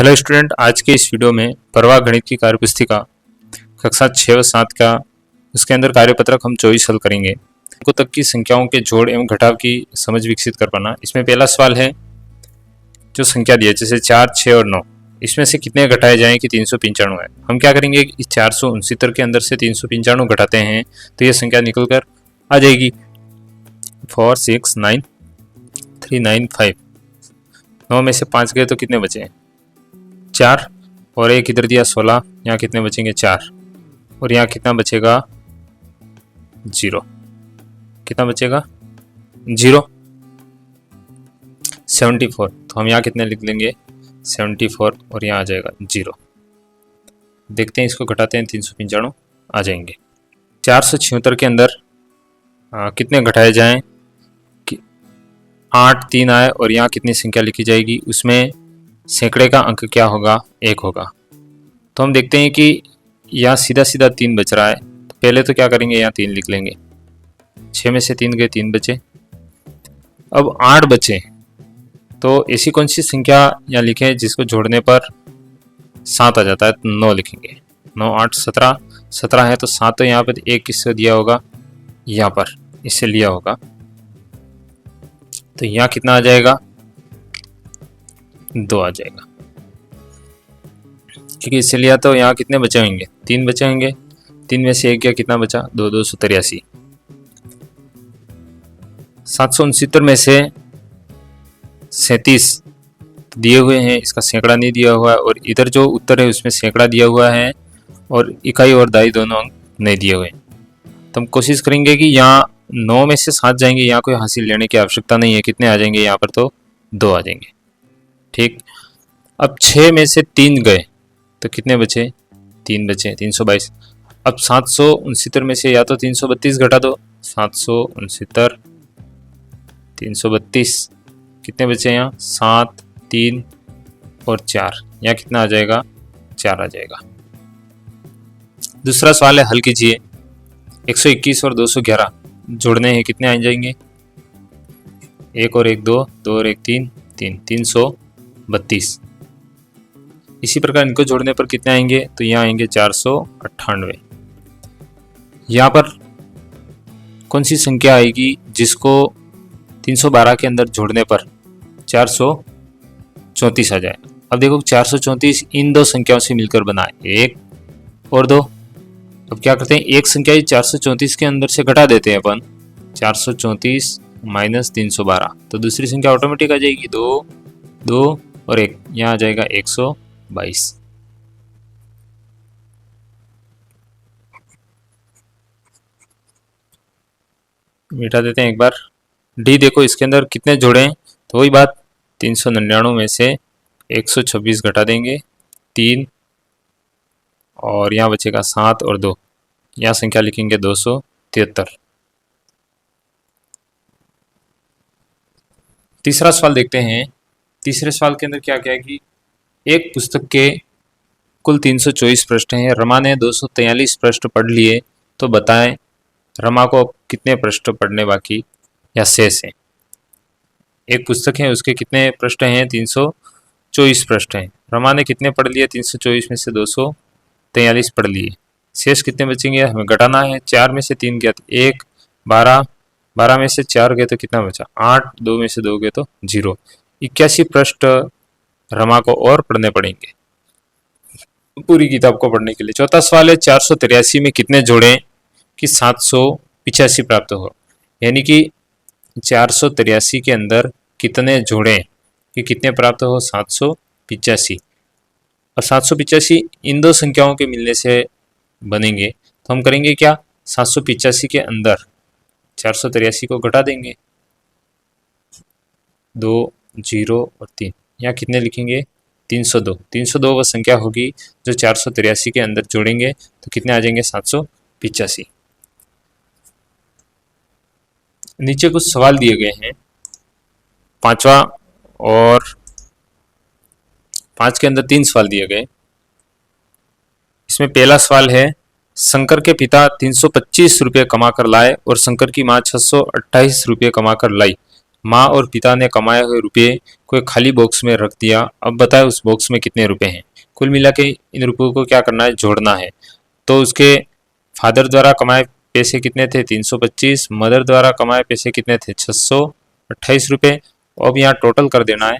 Hello student, आज के इस वीडियो में प्रवाह गणित की कार्यपुस्तिका कक्षा 6 व 7 का उसके अंदर कार्यपत्रक हम 24 हल करेंगे। को तक की संख्याओं के जोड़ एवं घटाव की समझ विकसित कर पाना। इसमें पहला सवाल है, जो संख्या दी है जैसे 4, 6 और 9, इसमें से कितने घटाए जाएं कि 395 है। हम क्या करेंगे, इस 469 के अंदर से 395 घटाते हैं तो ये संख्या निकल कर आ जाएगी 469,395। 9 में से 5 गए तो कितने बचे? 4, और एक इधर दिया 16, यहाँ कितने बचेंगे? 4, और यहाँ कितना बचेगा? 0। कितना बचेगा? 0। 74, तो हम यहाँ कितने लिख लेंगे? 74, और यहाँ आ जाएगा 0। देखते हैं, इसको घटाते हैं, 395 आ जाएंगे। 476 के अंदर कितने घटाए जाएं कि 8, 3 आए, और यहाँ कितनी संख्या लिखी जाएगी? उसमें सैकड़े का अंक क्या होगा? 1 होगा। तो हम देखते हैं कि यहाँ सीधा सीधा 3 बच रहा है, तो पहले तो क्या करेंगे, यहाँ 3 लिख लेंगे। 6 में से 3 गए, 3 बचे। अब 8 बचे, तो ऐसी कौन सी संख्या यहाँ लिखें जिसको जोड़ने पर 7 आ जाता है? तो 9 लिखेंगे। 9, 8, 17, 17 है तो 7 तो यहाँ पर 1 किससे दिया होगा? यहाँ पर इससे लिया होगा। तो यहाँ कितना आ जाएगा? 2 आ जाएगा, क्योंकि इससे लिया। तो यहाँ कितने बचे होंगे? 3 बचे होंगे। 3 में से 1 गया, कितना बचा? 2, 283। 769 में से 37 दिए हुए हैं, इसका सैकड़ा नहीं दिया हुआ है, और इधर जो उत्तर है उसमें सैकड़ा दिया हुआ है और इकाई और दाई दोनों अंक नहीं दिए हुए। तो हम कोशिश करेंगे कि यहाँ 9 में से 7 जाएंगे, यहाँ कोई हासिल लेने की आवश्यकता नहीं है। कितने आ जाएंगे यहाँ पर? तो 2 आ जाएंगे। ठीक। अब 6 में से 3 गए तो कितने बचे? 3 बचे, 322। अब 769 में से या तो 332 घटा दो, 769, 332, कितने बचे यहाँ? 7, 3 और 4, यहाँ कितना आ जाएगा? 4 आ जाएगा। दूसरा सवाल है, हल कीजिए। 121 और 211 जोड़ने हैं, कितने आ जाएंगे? 1 और 1 2, 2 और 1 3, 332। इसी प्रकार इनको जोड़ने पर कितने आएंगे? तो यहाँ आएंगे 498। यहाँ पर कौन सी संख्या आएगी जिसको 312 के अंदर जोड़ने पर 434 आ जाए? अब देखो, 434 इन दो संख्याओं से मिलकर बना है, 1 और 2। अब क्या करते हैं, एक संख्या 434 के अंदर से घटा देते हैं अपन, 434 माइनस 312, तो दूसरी संख्या ऑटोमेटिक आ जाएगी 2, 2 और 1, यहाँ आ जाएगा 122। मिटा देते हैं एक बार। डी देखो, इसके अंदर कितने जोड़े हैं, तो वही बात, 399 में से 126 घटा देंगे, 3, और यहाँ बचेगा 7 और 2, यहाँ संख्या लिखेंगे 273। तीसरा सवाल देखते हैं। तीसरे सवाल के अंदर क्या क्या है कि एक पुस्तक के कुल 324 पृष्ठ हैं, रमा ने 243 पृष्ठ पढ़ लिए, तो बताएं रमा को कितने पृष्ठ पढ़ने बाकी या शेष हैं। एक पुस्तक है, उसके कितने पृष्ठ हैं? 324 पृष्ठ हैं। रमा ने कितने पढ़ लिए? 324 में से 243 पढ़ लिए। शेष कितने बचेंगे? हमें घटाना है। 4 में से 3 गया तो 1, 12, 12 में से 4 गए तो कितना बचा? 8, 2 में से 2 गए तो 0। 81 पृष्ठ रमा को और पढ़ने पड़ेंगे पूरी किताब को पढ़ने के लिए। चौथा सवाल है, 483 में कितने जोड़ें कि 785 प्राप्त हो? यानी कि 483 के अंदर कितने जोड़ें कि कितने प्राप्त हो? 785। और 785 इन दो संख्याओं के मिलने से बनेंगे, तो हम करेंगे क्या, 785 के अंदर 483 को घटा देंगे, 2, 0 और 3, यहाँ कितने लिखेंगे? 302। 302 वह संख्या होगी जो 483 के अंदर जोड़ेंगे तो कितने आ जाएंगे? 785। नीचे कुछ सवाल दिए गए हैं, 5वां और 5 के अंदर 3 सवाल दिए गए। इसमें पहला सवाल है, शंकर के पिता 325 रुपये कमा कर लाए और शंकर की माँ 628 रुपये कमा कर लाई, माँ और पिता ने कमाए हुए रुपये को एक खाली बॉक्स में रख दिया। अब बताए उस बॉक्स में कितने रुपए हैं। कुल मिला के इन रुपयों को क्या करना है, जोड़ना है। तो उसके फादर द्वारा कमाए पैसे कितने थे, 325। मदर द्वारा कमाए पैसे कितने थे, 628 रुपये। अब यहाँ टोटल कर देना है,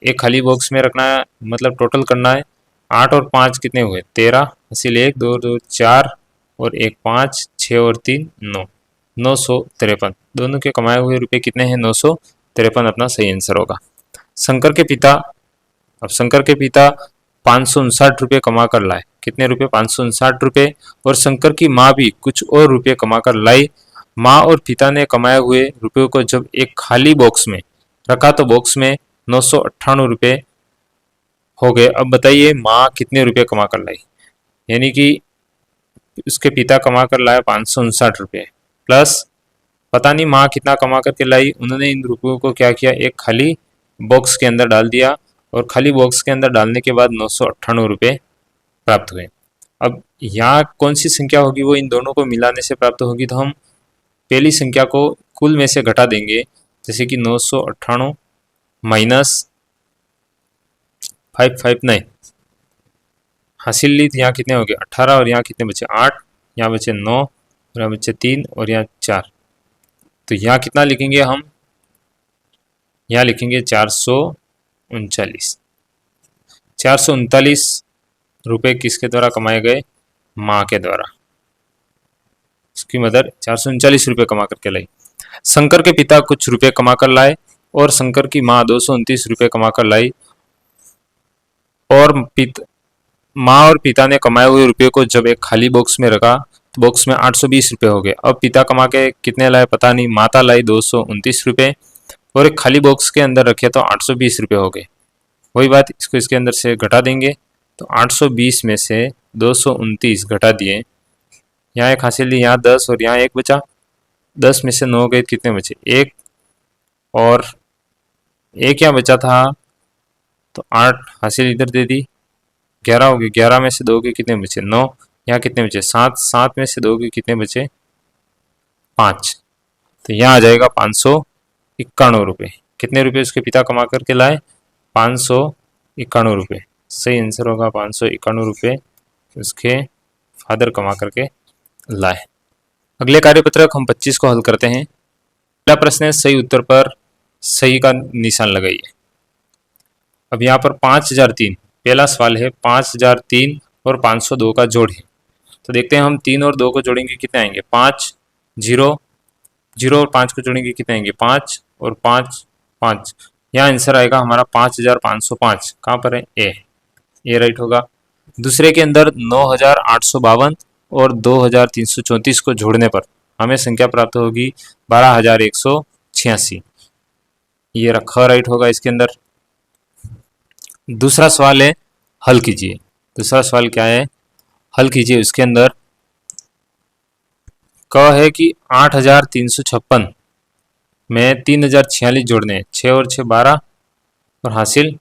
एक खाली बॉक्स में रखना है, मतलब टोटल करना है। 8 और 5 कितने हुए, 13। हासिल 1 2 2 4 और 1 5 6 और 3 9, 953। दोनों के कमाए हुए रुपए कितने हैं, 953 अपना सही आंसर होगा। शंकर के पिता, अब शंकर के पिता 559 रुपये कमा कर लाए। कितने रुपए, 559 रुपये। और शंकर की माँ भी कुछ और रुपये कमा कर लाई। माँ और पिता ने कमाए हुए रुपयों को जब एक खाली बॉक्स में रखा तो बॉक्स में 998 रुपये हो गए। अब बताइए माँ कितने रुपये कमा कर लाई, यानी कि उसके पिता कमा कर लाया 559 रुपये, प्लस पता नहीं माँ कितना कमा करके लाई। उन्होंने इन रुपयों को क्या किया, एक खाली बॉक्स के अंदर डाल दिया और खाली बॉक्स के अंदर डालने के बाद 998 रुपये प्राप्त हुए। अब यहाँ कौन सी संख्या होगी, वो इन दोनों को मिलाने से प्राप्त होगी। तो हम पहली संख्या को कुल में से घटा देंगे, जैसे कि 998 माइनस 559। हासिल ली यहाँ कितने हो गए, 18। और यहाँ कितने बचे, 8। यहाँ बचे 9 और यहाँ बचे 3 और यहाँ 4। तो यहाँ कितना लिखेंगे हम, यहाँ लिखेंगे 439। 439 रुपये किसके द्वारा कमाए गए, माँ के द्वारा। उसकी मदर 439 रुपये कमा करके लाई। शंकर के पिता कुछ रुपये कमा कर लाए और शंकर की माँ 229 रुपये कमा कर लाई। और माँ और पिता ने कमाए हुए रुपये को जब एक खाली बॉक्स में रखा तो बॉक्स में 820 रुपये हो गए। अब पिता कमा के कितने लाए पता नहीं, माता लाई 229 रुपये और एक खाली बॉक्स के अंदर रखे तो 820 रुपये हो गए। वही बात, इसको इसके अंदर से घटा देंगे तो 820 में से 229 घटा दिए, यहाँ एक हासिल ली, यहाँ 10 और यहाँ 1 बचा। 10 में से 9 गए, कितने बचे, 1 और 1 यहाँ बचा था तो 8 हासिल इधर दे दी, 11 हो गए। 11 में से 2 के कितने बचे, 9। यहाँ कितने बचे, 7। 7 में से 2 के कितने बचे, 5। तो यहाँ आ जाएगा 591 रुपये। कितने रुपये उसके पिता कमा करके लाए, 591 रुपये। सही आंसर होगा 591 रुपये उसके फादर कमा करके लाए। अगले कार्यपत्रक हम 25 को हल करते हैं। पहला प्रश्न है, सही उत्तर पर सही का निशान लगाइए। अब यहाँ पर 5003, पहला सवाल है 5003 और 502 का जोड़ है। तो देखते हैं हम 3 और 2 को जोड़ेंगे कितने आएंगे, 5। 0 0 और 5 को जोड़ेंगे कितने आएंगे, 5 और 5 5। यहाँ आंसर आएगा हमारा 5505। कहाँ पर है, ए राइट होगा। दूसरे के अंदर 9852 और 2334 को जोड़ने पर हमें संख्या प्राप्त होगी 12186। ये रखा राइट होगा इसके अंदर। दूसरा सवाल है, हल कीजिए। दूसरा सवाल क्या है, हल कीजिए। उसके अंदर कह है कि 8356 में 3046 जोड़ने हैं, 6 और 6 12 और हासिल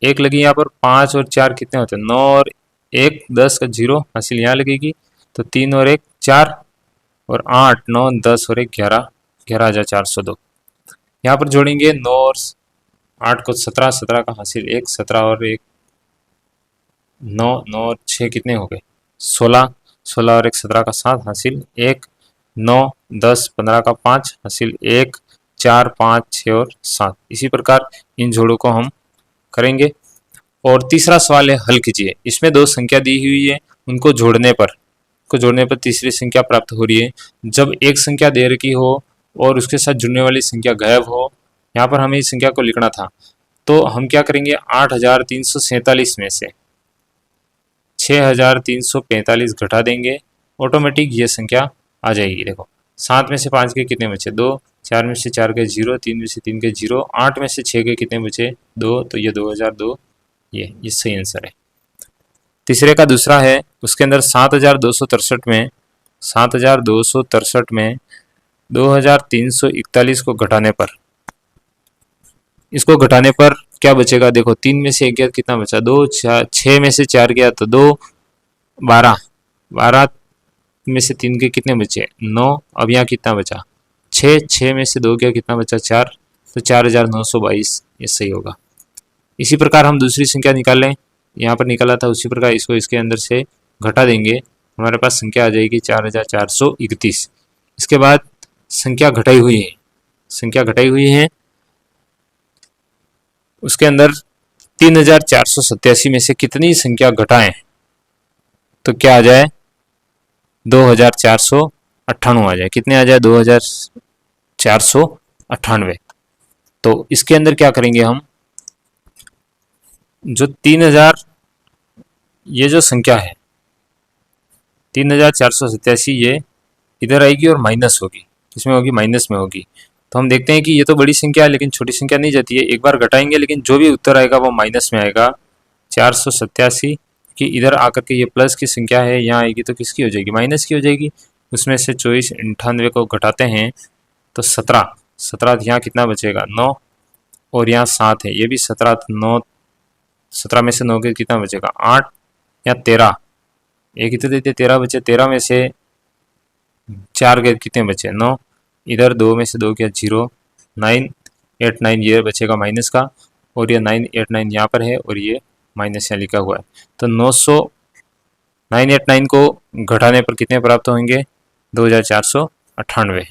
1 लगी। यहाँ पर 5 और 4 कितने होते हैं, 9 और 1 10 का 0, हासिल यहाँ लगेगी। तो 3 और 1 4 और 8 9 10 और 1 11, 11402। यहाँ पर जोड़ेंगे 9 और 8 को 17, 17 का हासिल 1, 17 और 1 9, 9 और 6 कितने हो गए, 16, 16 और 1 17 का 7, हासिल 1 9 10 15 का 5, हासिल 1 4 5 6 और 7। इसी प्रकार इन जोड़ों को हम करेंगे। और तीसरा सवाल है, हल कीजिए। इसमें 2 संख्या दी हुई है, उनको जोड़ने पर तीसरी संख्या प्राप्त हो रही है। जब एक संख्या दे रखी हो और उसके साथ जुड़ने वाली संख्या गायब हो, यहाँ पर हमें इस संख्या को लिखना था। तो हम क्या करेंगे, 8347 में से 6345 घटा देंगे, ऑटोमेटिक ये संख्या आ जाएगी। देखो 7 में से 5 के कितने बचे, 2। 4 में से 4 के 0, 3 में से 3 के 0, 8 में से 6 के कितने बचे, 2। तो ये 2002, ये सही आंसर है। तीसरे का दूसरा है, उसके अंदर 7263 में 2341 को घटाने पर, इसको घटाने पर क्या बचेगा, देखो 3 में से 1 गया कितना बचा, 2। 6 में से 4 गया तो 2, 12। 12 में से 3 के कितने बचे, 9। अब यहाँ कितना बचा, 6। 6 में से 2 गया कितना बचा, 4। तो 4922 ये सही होगा। इसी प्रकार हम दूसरी संख्या निकालें, यहाँ पर निकाला था उसी प्रकार इसको इसके अंदर से घटा देंगे, हमारे पास संख्या आ जाएगी 4431। इसके बाद संख्या घटाई हुई है, संख्या घटाई हुई है उसके अंदर 3487 में से कितनी संख्या घटाएं तो क्या आ जाए 2498 आ जाए। कितने आ जाए 2498। तो इसके अंदर क्या करेंगे हम, जो 3000 ये जो संख्या है 3487 ये इधर आएगी और माइनस होगी, किसमें होगी माइनस में होगी। तो हम देखते हैं कि ये तो बड़ी संख्या है लेकिन छोटी संख्या नहीं जाती है, एक बार घटाएंगे लेकिन जो भी उत्तर आएगा वो माइनस में आएगा। 487 की इधर आकर के ये प्लस की संख्या है, यहाँ आएगी तो किसकी हो जाएगी माइनस की हो जाएगी। उसमें से 2498 को घटाते हैं तो 17 यहाँ कितना बचेगा 9 और यहाँ 7 है, ये भी 17 9 17 में से 9 के कितना बचेगा 8 या 13, एक ही तो देते 13 बचे, 13 में से 4 के कितने बचे 9, इधर 2 में से 2 क्या 0, 989 ये बचेगा माइनस का और ये 989 यहाँ पर है और ये माइनस यहाँ लिखा हुआ है। तो 989 को घटाने पर कितने प्राप्त होंगे 2498।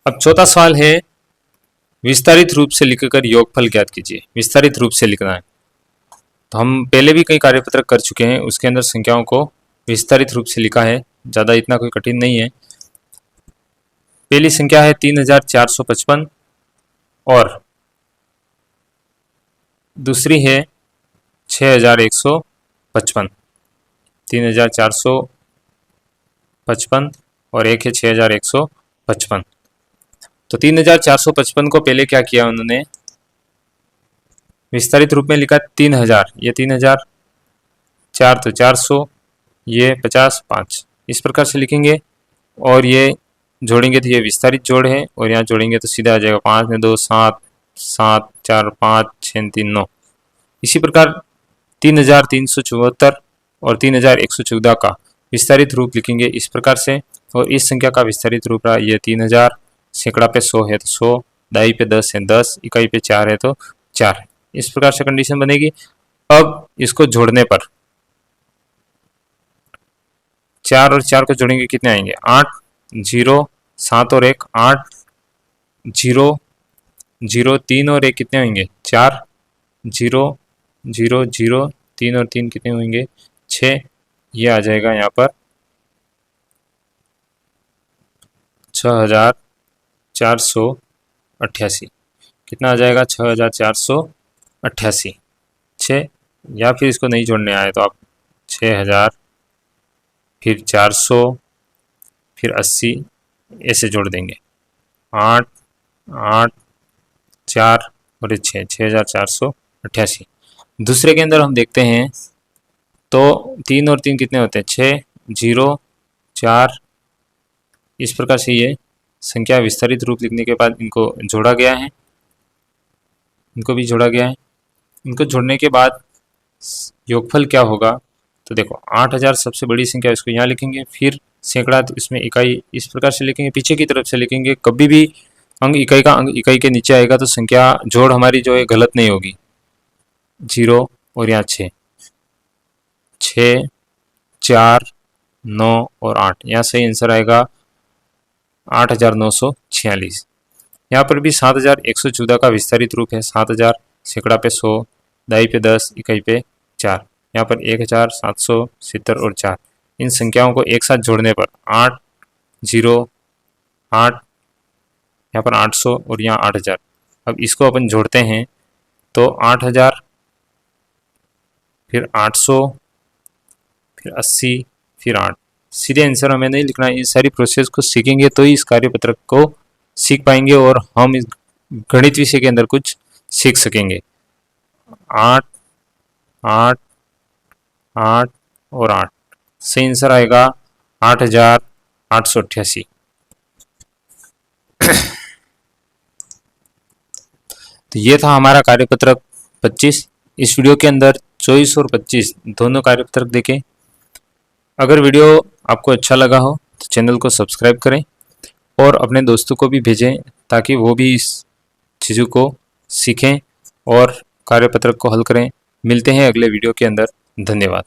अब चौथा सवाल है विस्तारित रूप से लिखकर योगफल ज्ञात कीजिए। विस्तारित रूप से लिखना है, तो हम पहले भी कई कार्यपत्रक कर चुके हैं, उसके अंदर संख्याओं को विस्तारित रूप से लिखा है, ज़्यादा इतना कोई कठिन नहीं है। पहली संख्या है 3455 और दूसरी है 6155। 3455 और एक है 6155। तो 3455 को पहले क्या किया उन्होंने विस्तारित रूप में लिखा 3000, ये 3000, 4 तो 400, ये 50 5 इस प्रकार से लिखेंगे और ये जोड़ेंगे तो ये विस्तारित जोड़ है और यहाँ जोड़ेंगे तो सीधा आ जाएगा 5 में 2 7 7 4 5 6 3 9। इसी प्रकार 3374 और 3114 का विस्तारित रूप लिखेंगे इस प्रकार से, और इस संख्या का विस्तारित रूप रहा ये 3000, सैकड़ा पे 100 है तो 100, दाई पे 10 है 10, इकाई पे 4 है तो 4 है। इस प्रकार से कंडीशन बनेगी। अब इसको जोड़ने पर 4 और 4 को जोड़ेंगे कितने आएंगे 8, 0 7 और 1 8, 0 0 3 और 1 कितने होंगे 4, 0 0 0 3 और 3 कितने होंगे 6, ये आ जाएगा यहाँ पर 6488। कितना आ जाएगा 6488 6, या फिर इसको नहीं जोड़ने आए तो आप 6000 फिर 400 फिर 80 ऐसे जोड़ देंगे 8 8 4 और 6 6488। दूसरे के अंदर हम देखते हैं तो 3 और 3 कितने होते हैं 6 0 4। इस प्रकार से ये संख्या विस्तारित रूप लिखने के बाद इनको जोड़ा गया है, इनको भी जोड़ा गया है। इनको जोड़ने के बाद योगफल क्या होगा तो देखो 8000 सबसे बड़ी संख्या, इसको यहाँ लिखेंगे, फिर सैकड़ा इसमें इकाई इस प्रकार से लिखेंगे, पीछे की तरफ से लिखेंगे। कभी भी अंग इकाई का अंग इकाई के नीचे आएगा तो संख्या जोड़ हमारी जो है गलत नहीं होगी। 0 और यहाँ 6 6 4 9 और 8, यहाँ सही आंसर आएगा 8946। यहाँ पर भी 7114 का विस्तारित रूप है। 7000 सैकड़ा पे 100, दाई पे 10, इकाई पे 4, यहाँ पर 1770 और 4। इन संख्याओं को एक साथ जोड़ने पर 8 0 8, यहाँ पर 800 और यहाँ 8000। अब इसको अपन जोड़ते हैं तो 8000 फिर 800 फिर 80 फिर 8। सीधे आंसर हमें नहीं लिखना है, इस सारी प्रोसेस को सीखेंगे तो ही इस कार्यपत्रक को सीख पाएंगे और हम इस गणित विषय के अंदर कुछ सीख सकेंगे। 8 8 8 और 8, सही आंसर आएगा 8888। तो ये था हमारा कार्यपत्रक 25। इस वीडियो के अंदर 24 और 25 दोनों कार्यपत्रक देखें। अगर वीडियो आपको अच्छा लगा हो तो चैनल को सब्सक्राइब करें और अपने दोस्तों को भी भेजें ताकि वो भी इस चीज़ों को सीखें और कार्यपत्रक को हल करें। मिलते हैं अगले वीडियो के अंदर। धन्यवाद।